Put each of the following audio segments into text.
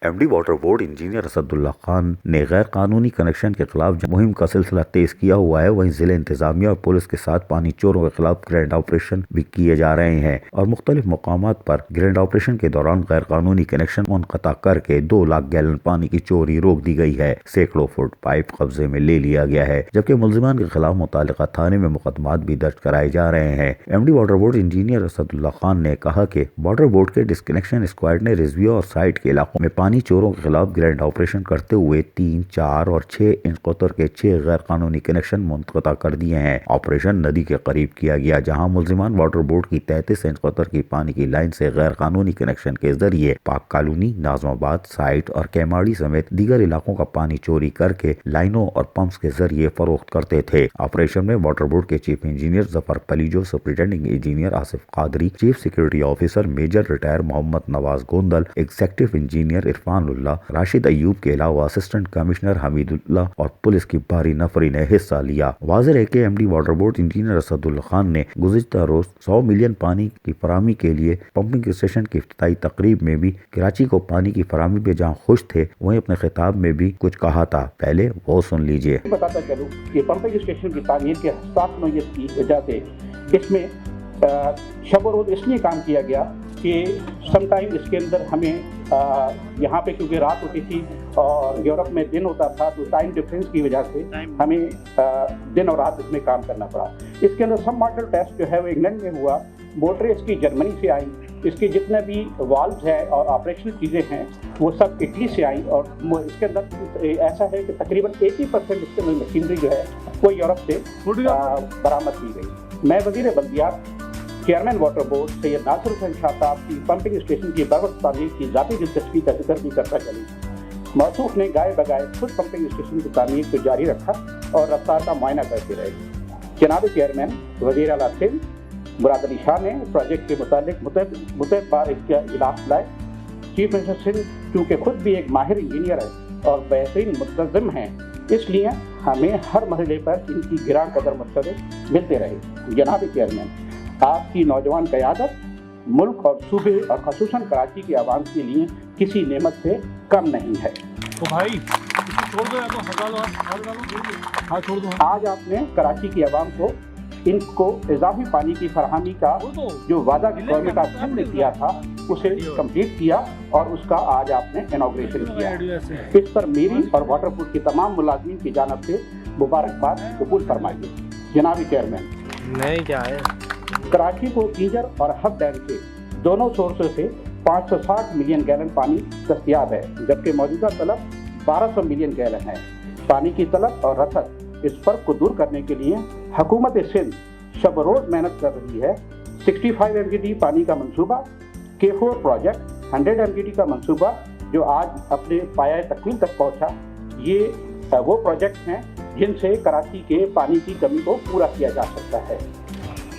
M D water board engineer Asadullah Khan نے غیر قانونی کنکشن کے خلاف مہم کا سلسلہ تیز کیا ہوا ہے۔ وہیں ضلع انتظامیہ اور پولیس کے ساتھ پانی چوروں کے خلاف گرینڈ آپریشن بھی کیے جا رہے ہیں اور مختلف مقامات پر گرینڈ آپریشن کے دوران غیر قانونی کنکشن منقطع کر کے 2 لاکھ گیلن پانی کی چوری روک دی گئی ہے۔ سینکڑوں فٹ پائپ قبضے میں لے لیا گیا ہے، جبکہ ملزمان کے خلاف متعلقہ تھانے میں مقدمات بھی درج کرائے جا رہے ہیں۔ M D water board engineer Asadullah Khan نے کہا کہ واٹر بورڈ کے ڈسکنیکشن اسکواڈ نے رضویہ اور سائٹ کے علاقوں میں پانی چوروں کے خلاف گرینڈ آپریشن کرتے ہوئے 3، 4 اور 6 انچ قطر کے 6 غیر قانونی کنکشن منقطع کر دیے ہیں۔ آپریشن ندی کے قریب کیا گیا، جہاں ملزمان واٹر بورڈ کی 33 انچ قطر کی پانی کی لائن سے غیر قانونی کنکشن کے ذریعے پاک کالونی، ناظم آباد سائٹ اور کیماڑی سمیت دیگر علاقوں کا پانی چوری کر کے لائنوں اور پمپس کے ذریعے فروخت کرتے تھے۔ آپریشن میں واٹر بورڈ کے chief engineer Zafar Palijo, superintending engineer Asif Qadri, chief security officer major retire Muhammad Nawaz Gondal, executive engineer Irfan Ullah, Rashid Ayub کے علاوہ اسسٹنٹ کمشنر حمید اللہ اور پولیس کی بھاری نفری نے حصہ لیا۔ واضح ہے کہ M D water board engineer Asadullah Khan نے گزشتہ روز 100 ملین پانی کی فراہمی کے لیے پمپنگ اسٹیشن کی افتتاحی تقریب میں بھی کراچی کو پانی کی فراہمی پہ جہاں خوش تھے، وہیں اپنے خطاب میں بھی کچھ کہا تھا۔ پہلے وہ سن لیجئے۔ بتاتا چلوں کہ پمپنگ اسٹیشن کی تعمیر کے حساس نوعیت کی وجہ سے اس میں شب و روز اس لیے کام کیا گیا کہ سم ٹائم اس کے اندر ہمیں یہاں پہ کیونکہ رات ہوتی تھی اور یورپ میں دن ہوتا تھا، تو ٹائم ڈفرینس کی وجہ سے ہمیں دن اور رات اس میں کام کرنا پڑا۔ اس کے اندر سب ماڈل ٹیسٹ جو ہے وہ انگلینڈ میں ہوا، موٹریں اس کی جرمنی سے آئیں، اس کے جتنے بھی والوز ہیں اور آپریشنل چیزیں ہیں وہ سب اٹلی سے آئیں، اور اس کے اندر ایسا ہے کہ تقریباً 80% اس کے اندر مشینری جو ہے وہ یورپ سے برآمد کی گئی۔ میں وزیر بلدیات چیئرمین واٹر بورڈ سید ناصر حسین شاہ صاحب کی پمپنگ اسٹیشن کی بروقت تعمیر کی ذاتی دلچسپی کا ذکر بھی کرتا چلوں۔ موصوف نے گائے بگائے خود پمپنگ اسٹیشن کی تعمیر کو جاری رکھا اور رفتار کا معائنہ کرتے رہے۔ جناب چیئرمین وزیر اعلیٰ سندھ مراد علی شاہ نے پروجیکٹ کے متعلق متعدد بار اس کا اجلاس بلائے۔ چیف منسٹر سندھ چونکہ خود بھی ایک ماہر انجینئر ہے اور بہترین منتظم ہیں، اس لیے ہمیں ہر مرحلے پر ان کی گراں قدر مشورے ملتے رہے۔ جناب چیئرمین، آپ کی نوجوان قیادت ملک اور صوبے اور خصوصاً کراچی کے عوام کے لیے کسی نعمت سے کم نہیں ہے۔ آج آپ نے کراچی کے عوام کو ان کو اضافی پانی کی فراہمی کا جو وعدہ گورنمنٹ آف سندھ نے کیا تھا اسے کمپلیٹ کیا اور اس کا آج آپ نے انوگریشن کیا۔ اس پر میری اور واٹر بورڈ کے تمام ملازمین کی جانب سے مبارکباد قبول فرمائیے۔ جناب چیئرمین، نہیں کیا ہے، کراچی کو کینجر اور ہب ڈیم سے دونوں سورسز سے 560 ملین گیلن پانی دستیاب ہے، جبکہ موجودہ طلب 1200 ملین گیلن ہے۔ پانی کی طلب اور رسد اس فرق کو دور کرنے کے لیے حکومت سندھ شب روز محنت کر رہی ہے۔ 65 MGD پانی کا منصوبہ، K4 پروجیکٹ 100 MGD کا منصوبہ جو آج اپنے پایہ تکمیل تک پہنچا، یہ وہ پروجیکٹ ہیں جن سے کراچی کے پانی کی کمی کو پورا کیا جا سکتا ہے۔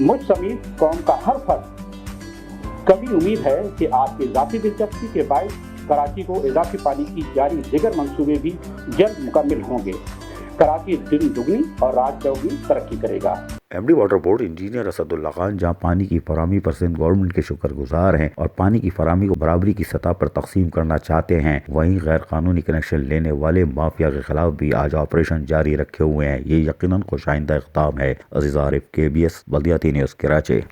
مجھ سمیت قوم کا ہر فرد کبھی امید ہے کہ آپ کی ذاتی دلچسپی کے باعث کراچی کو اضافی پانی کی جاری دیگر منصوبے بھی جلد مکمل ہوں گے۔ کراچی دن دگنی اور رات چوگنی ترقی کرے گا۔ M D water board engineer Asadullah Khan جہاں پانی کی فراہمی پر سندھ گورنمنٹ کے شکر گزار ہیں اور پانی کی فراہمی کو برابری کی سطح پر تقسیم کرنا چاہتے ہیں، وہیں غیر قانونی کنکشن لینے والے مافیا کے خلاف بھی آج آپریشن جاری رکھے ہوئے ہیں۔ یہ یقیناً خوش آئندہ اقدام ہے۔ عزیز عارف، KBS بلدیاتی نیوز، کراچی۔